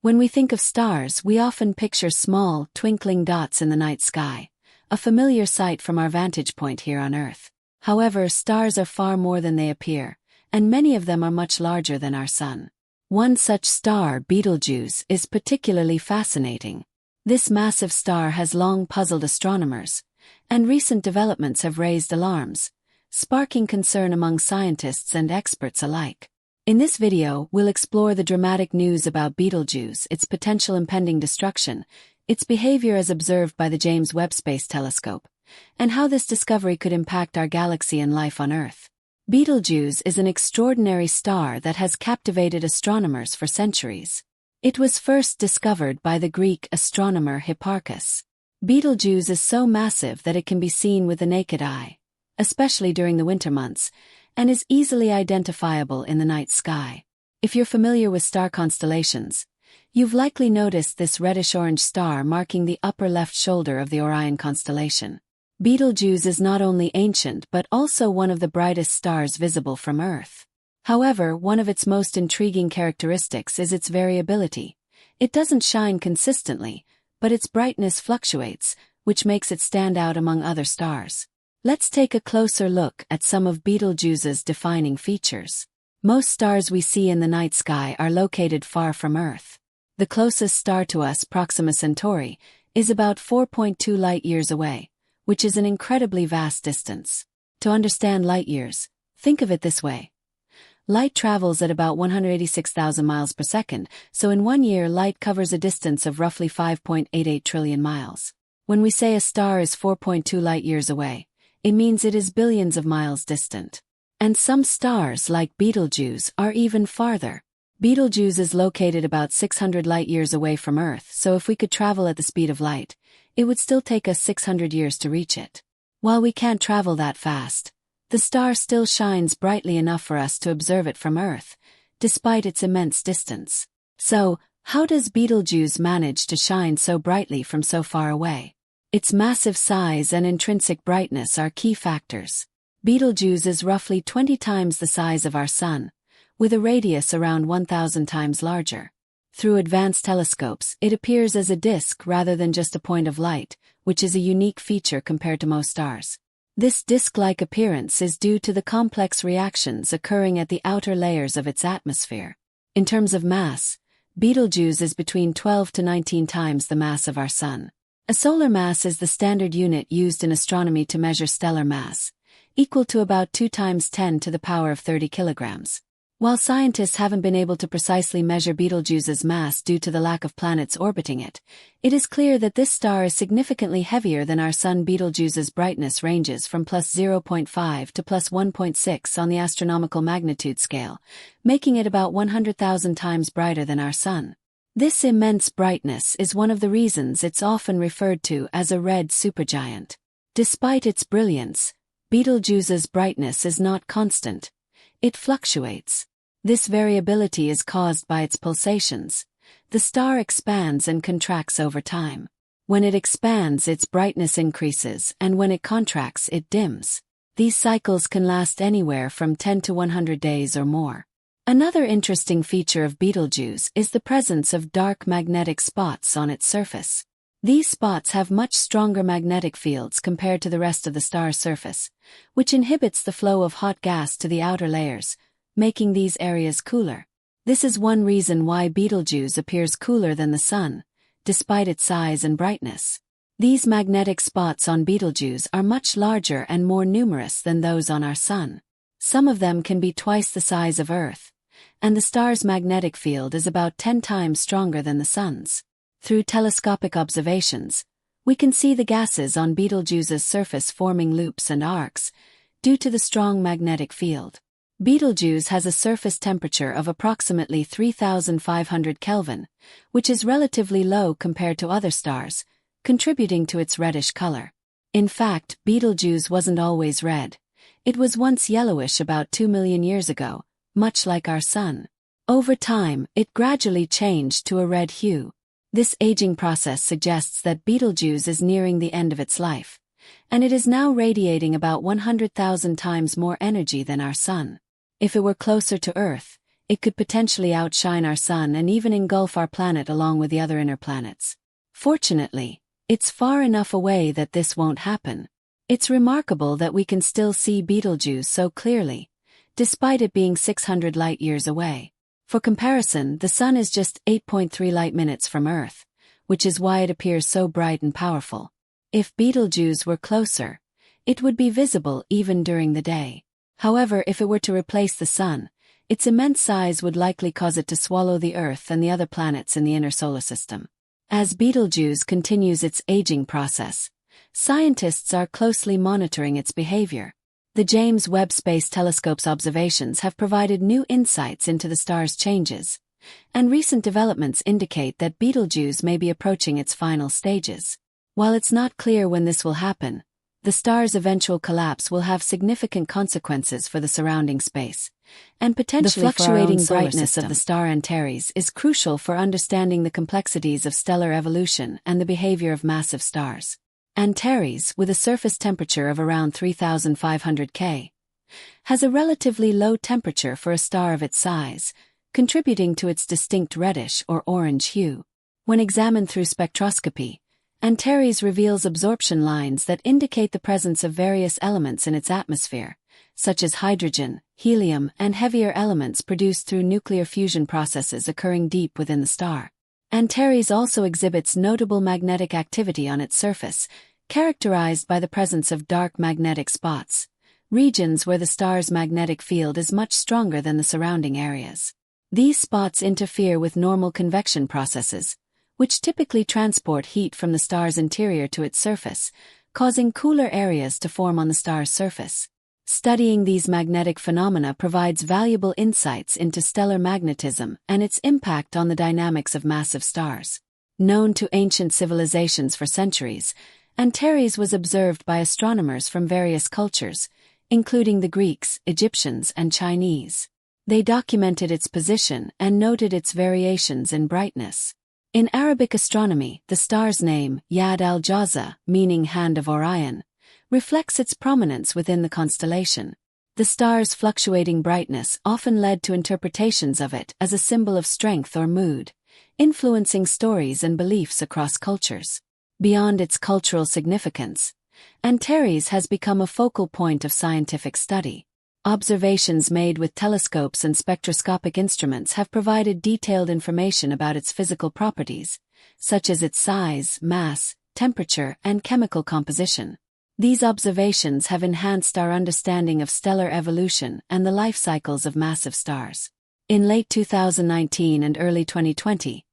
When we think of stars, we often picture small, twinkling dots in the night sky, a familiar sight from our vantage point here on Earth. However, stars are far more than they appear, and many of them are much larger than our Sun. One such star, Betelgeuse, is particularly fascinating. This massive star has long puzzled astronomers, and recent developments have raised alarms, sparking concern among scientists and experts alike. In this video, we'll explore the dramatic news about Betelgeuse, its potential impending destruction, its behavior as observed by the James Webb Space Telescope, and how this discovery could impact our galaxy and life on Earth. Betelgeuse is an extraordinary star that has captivated astronomers for centuries. It was first discovered by the Greek astronomer Hipparchus. Betelgeuse is so massive that it can be seen with the naked eye, especially during the winter months, and is easily identifiable in the night sky. If you're familiar with star constellations, you've likely noticed this reddish-orange star marking the upper left shoulder of the Orion constellation. Betelgeuse is not only ancient but also one of the brightest stars visible from Earth. However, one of its most intriguing characteristics is its variability. It doesn't shine consistently, but its brightness fluctuates, which makes it stand out among other stars. Let's take a closer look at some of Betelgeuse's defining features. Most stars we see in the night sky are located far from Earth. The closest star to us, Proxima Centauri, is about 4.2 light-years away, which is an incredibly vast distance. To understand light-years, think of it this way. Light travels at about 186,000 miles per second, so in 1 year light covers a distance of roughly 5.88 trillion miles. When we say a star is 4.2 light-years away, it means it is billions of miles distant. And some stars, like Betelgeuse, are even farther. Betelgeuse is located about 600 light-years away from Earth, so if we could travel at the speed of light, it would still take us 600 years to reach it. While we can't travel that fast, the star still shines brightly enough for us to observe it from Earth, despite its immense distance. So, how does Betelgeuse manage to shine so brightly from so far away? Its massive size and intrinsic brightness are key factors. Betelgeuse is roughly 20 times the size of our Sun, with a radius around 1,000 times larger. Through advanced telescopes, it appears as a disk rather than just a point of light, which is a unique feature compared to most stars. This disk-like appearance is due to the complex reactions occurring at the outer layers of its atmosphere. In terms of mass, Betelgeuse is between 12 to 19 times the mass of our Sun. A solar mass is the standard unit used in astronomy to measure stellar mass, equal to about 2 times 10 to the power of 30 kilograms. While scientists haven't been able to precisely measure Betelgeuse's mass due to the lack of planets orbiting it, it is clear that this star is significantly heavier than our Sun. Betelgeuse's brightness ranges from plus 0.5 to plus 1.6 on the astronomical magnitude scale, making it about 100,000 times brighter than our Sun. This immense brightness is one of the reasons it's often referred to as a red supergiant. Despite its brilliance, Betelgeuse's brightness is not constant. It fluctuates. This variability is caused by its pulsations. The star expands and contracts over time. When it expands, its brightness increases, and when it contracts, it dims. These cycles can last anywhere from 10 to 100 days or more. Another interesting feature of Betelgeuse is the presence of dark magnetic spots on its surface. These spots have much stronger magnetic fields compared to the rest of the star's surface, which inhibits the flow of hot gas to the outer layers, making these areas cooler. This is one reason why Betelgeuse appears cooler than the Sun, despite its size and brightness. These magnetic spots on Betelgeuse are much larger and more numerous than those on our Sun. Some of them can be twice the size of Earth, and the star's magnetic field is about 10 times stronger than the Sun's. Through telescopic observations, we can see the gases on Betelgeuse's surface forming loops and arcs, due to the strong magnetic field. Betelgeuse has a surface temperature of approximately 3,500 Kelvin, which is relatively low compared to other stars, contributing to its reddish color. In fact, Betelgeuse wasn't always red. It was once yellowish about 2 million years ago, much like our Sun. Over time, it gradually changed to a red hue. This aging process suggests that Betelgeuse is nearing the end of its life, and it is now radiating about 100,000 times more energy than our Sun. If it were closer to Earth, it could potentially outshine our Sun and even engulf our planet along with the other inner planets. Fortunately, it's far enough away that this won't happen. It's remarkable that we can still see Betelgeuse so clearly, despite it being 600 light-years away. For comparison, the Sun is just 8.3 light-minutes from Earth, which is why it appears so bright and powerful. If Betelgeuse were closer, it would be visible even during the day. However, if it were to replace the Sun, its immense size would likely cause it to swallow the Earth and the other planets in the inner solar system. As Betelgeuse continues its aging process, scientists are closely monitoring its behavior. The James Webb Space Telescope's observations have provided new insights into the star's changes, and recent developments indicate that Betelgeuse may be approaching its final stages. While it's not clear when this will happen, the star's eventual collapse will have significant consequences for the surrounding space, and potentially the fluctuating brightness of the star Antares is crucial for understanding the complexities of stellar evolution and the behavior of massive stars. Antares, with a surface temperature of around 3,500 K, has a relatively low temperature for a star of its size, contributing to its distinct reddish or orange hue. When examined through spectroscopy, Antares reveals absorption lines that indicate the presence of various elements in its atmosphere, such as hydrogen, helium, and heavier elements produced through nuclear fusion processes occurring deep within the star. Antares also exhibits notable magnetic activity on its surface, characterized by the presence of dark magnetic spots, regions where the star's magnetic field is much stronger than the surrounding areas. These spots interfere with normal convection processes, which typically transport heat from the star's interior to its surface, causing cooler areas to form on the star's surface. Studying these magnetic phenomena provides valuable insights into stellar magnetism and its impact on the dynamics of massive stars. Known to ancient civilizations for centuries, Antares was observed by astronomers from various cultures, including the Greeks, Egyptians, and Chinese. They documented its position and noted its variations in brightness. In Arabic astronomy, the star's name, Yad al-Jawza, meaning Hand of Orion, reflects its prominence within the constellation. The star's fluctuating brightness often led to interpretations of it as a symbol of strength or mood, influencing stories and beliefs across cultures. Beyond its cultural significance, Antares has become a focal point of scientific study. Observations made with telescopes and spectroscopic instruments have provided detailed information about its physical properties, such as its size, mass, temperature, and chemical composition. These observations have enhanced our understanding of stellar evolution and the life cycles of massive stars. In late 2019 and early 2020,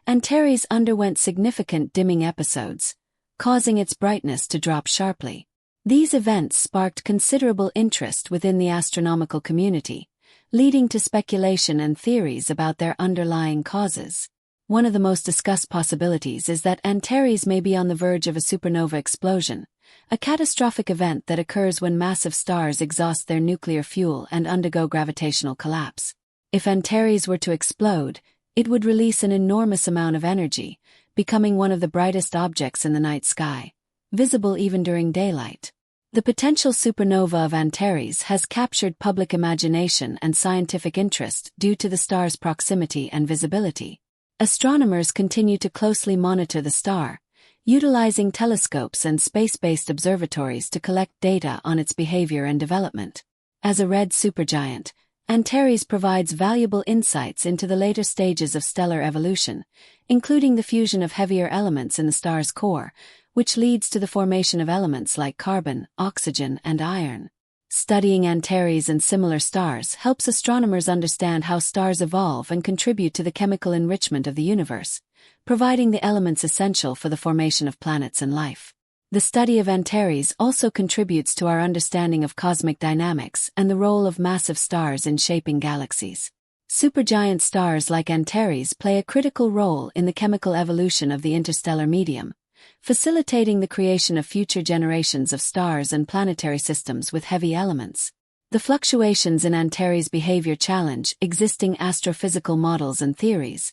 Antares underwent significant dimming episodes, causing its brightness to drop sharply. These events sparked considerable interest within the astronomical community, leading to speculation and theories about their underlying causes. One of the most discussed possibilities is that Antares may be on the verge of a supernova explosion, a catastrophic event that occurs when massive stars exhaust their nuclear fuel and undergo gravitational collapse. If Antares were to explode, it would release an enormous amount of energy, becoming one of the brightest objects in the night sky, visible even during daylight. The potential supernova of Antares has captured public imagination and scientific interest due to the star's proximity and visibility. Astronomers continue to closely monitor the star, utilizing telescopes and space-based observatories to collect data on its behavior and development. As a red supergiant, Antares provides valuable insights into the later stages of stellar evolution, including the fusion of heavier elements in the star's core, which leads to the formation of elements like carbon, oxygen, and iron. Studying Antares and similar stars helps astronomers understand how stars evolve and contribute to the chemical enrichment of the universe, providing the elements essential for the formation of planets and life. The study of Antares also contributes to our understanding of cosmic dynamics and the role of massive stars in shaping galaxies. Supergiant stars like Antares play a critical role in the chemical evolution of the interstellar medium, facilitating the creation of future generations of stars and planetary systems with heavy elements. The fluctuations in Antares' behavior challenge existing astrophysical models and theories,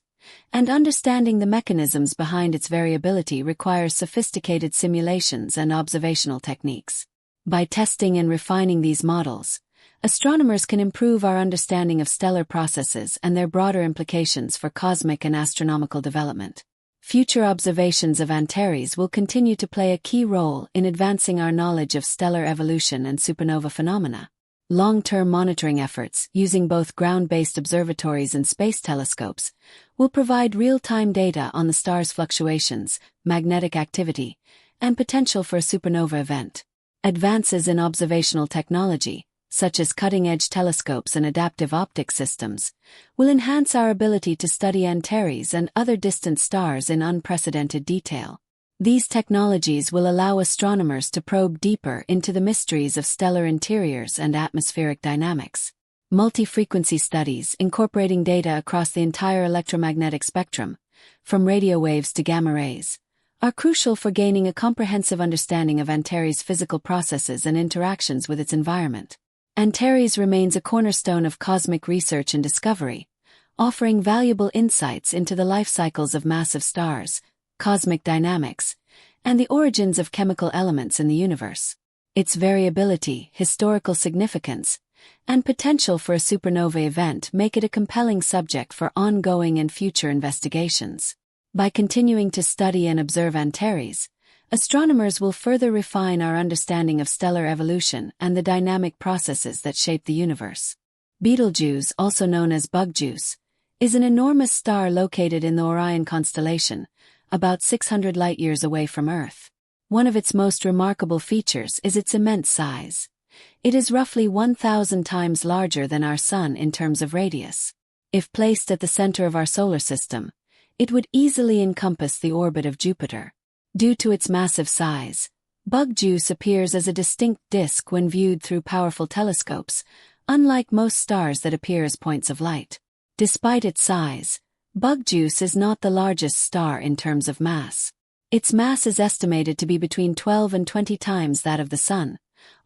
and understanding the mechanisms behind its variability requires sophisticated simulations and observational techniques. By testing and refining these models, astronomers can improve our understanding of stellar processes and their broader implications for cosmic and astronomical development. Future observations of Antares will continue to play a key role in advancing our knowledge of stellar evolution and supernova phenomena. Long-term monitoring efforts, using both ground-based observatories and space telescopes, will provide real-time data on the star's fluctuations, magnetic activity, and potential for a supernova event. Advances in observational technology, such as cutting-edge telescopes and adaptive optic systems, will enhance our ability to study Antares and other distant stars in unprecedented detail. These technologies will allow astronomers to probe deeper into the mysteries of stellar interiors and atmospheric dynamics. Multi-frequency studies, incorporating data across the entire electromagnetic spectrum, from radio waves to gamma rays, are crucial for gaining a comprehensive understanding of Antares' physical processes and interactions with its environment. Antares remains a cornerstone of cosmic research and discovery, offering valuable insights into the life cycles of massive stars, cosmic dynamics, and the origins of chemical elements in the universe. Its variability, historical significance, and potential for a supernova event make it a compelling subject for ongoing and future investigations. By continuing to study and observe Antares, astronomers will further refine our understanding of stellar evolution and the dynamic processes that shape the universe. Betelgeuse, also known as Bugjuice, is an enormous star located in the Orion constellation, about 600 light-years away from Earth. One of its most remarkable features is its immense size. It is roughly 1,000 times larger than our Sun in terms of radius. If placed at the center of our solar system, it would easily encompass the orbit of Jupiter. Due to its massive size, Bugjuice appears as a distinct disk when viewed through powerful telescopes, unlike most stars that appear as points of light. Despite its size, Bugjuice is not the largest star in terms of mass. Its mass is estimated to be between 12 and 20 times that of the Sun,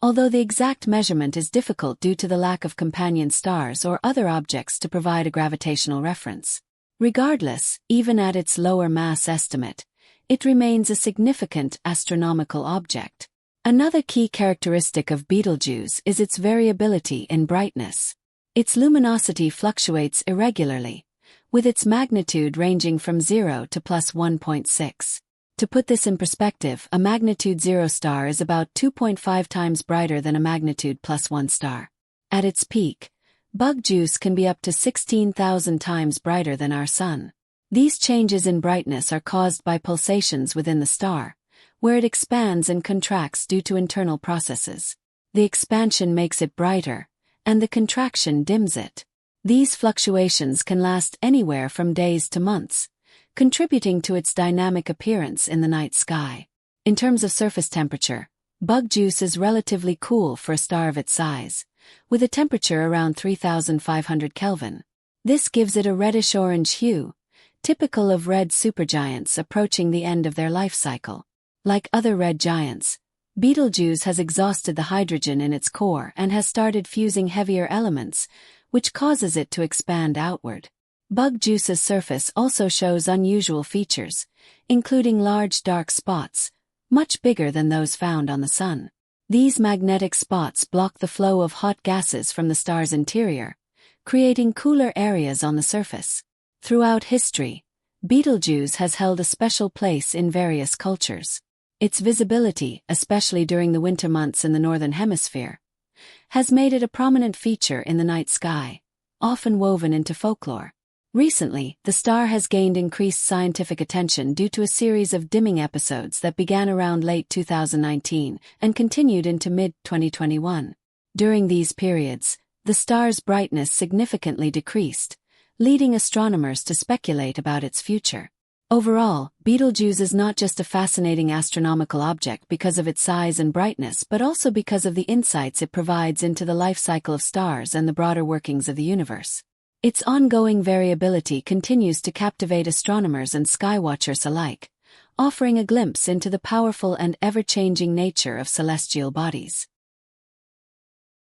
although the exact measurement is difficult due to the lack of companion stars or other objects to provide a gravitational reference. Regardless, even at its lower mass estimate, it remains a significant astronomical object. Another key characteristic of Betelgeuse is its variability in brightness. Its luminosity fluctuates irregularly, with its magnitude ranging from 0 to plus 1.6. To put this in perspective, a magnitude 0 star is about 2.5 times brighter than a magnitude plus 1 star. At its peak, Bugjuice can be up to 16,000 times brighter than our Sun. These changes in brightness are caused by pulsations within the star, where it expands and contracts due to internal processes. The expansion makes it brighter, and the contraction dims it. These fluctuations can last anywhere from days to months, contributing to its dynamic appearance in the night sky. In terms of surface temperature, Bugjuice is relatively cool for a star of its size, with a temperature around 3,500 Kelvin. This gives it a reddish-orange hue, typical of red supergiants approaching the end of their life cycle. Like other red giants, Betelgeuse has exhausted the hydrogen in its core and has started fusing heavier elements, which causes it to expand outward. Bugjuice's surface also shows unusual features, including large dark spots, much bigger than those found on the Sun. These magnetic spots block the flow of hot gases from the star's interior, creating cooler areas on the surface. Throughout history, Betelgeuse has held a special place in various cultures. Its visibility, especially during the winter months in the Northern Hemisphere, has made it a prominent feature in the night sky, often woven into folklore. Recently, the star has gained increased scientific attention due to a series of dimming episodes that began around late 2019 and continued into mid-2021. During these periods, the star's brightness significantly decreased, leading astronomers to speculate about its future. Overall, Betelgeuse is not just a fascinating astronomical object because of its size and brightness, but also because of the insights it provides into the life cycle of stars and the broader workings of the universe. Its ongoing variability continues to captivate astronomers and skywatchers alike, offering a glimpse into the powerful and ever-changing nature of celestial bodies.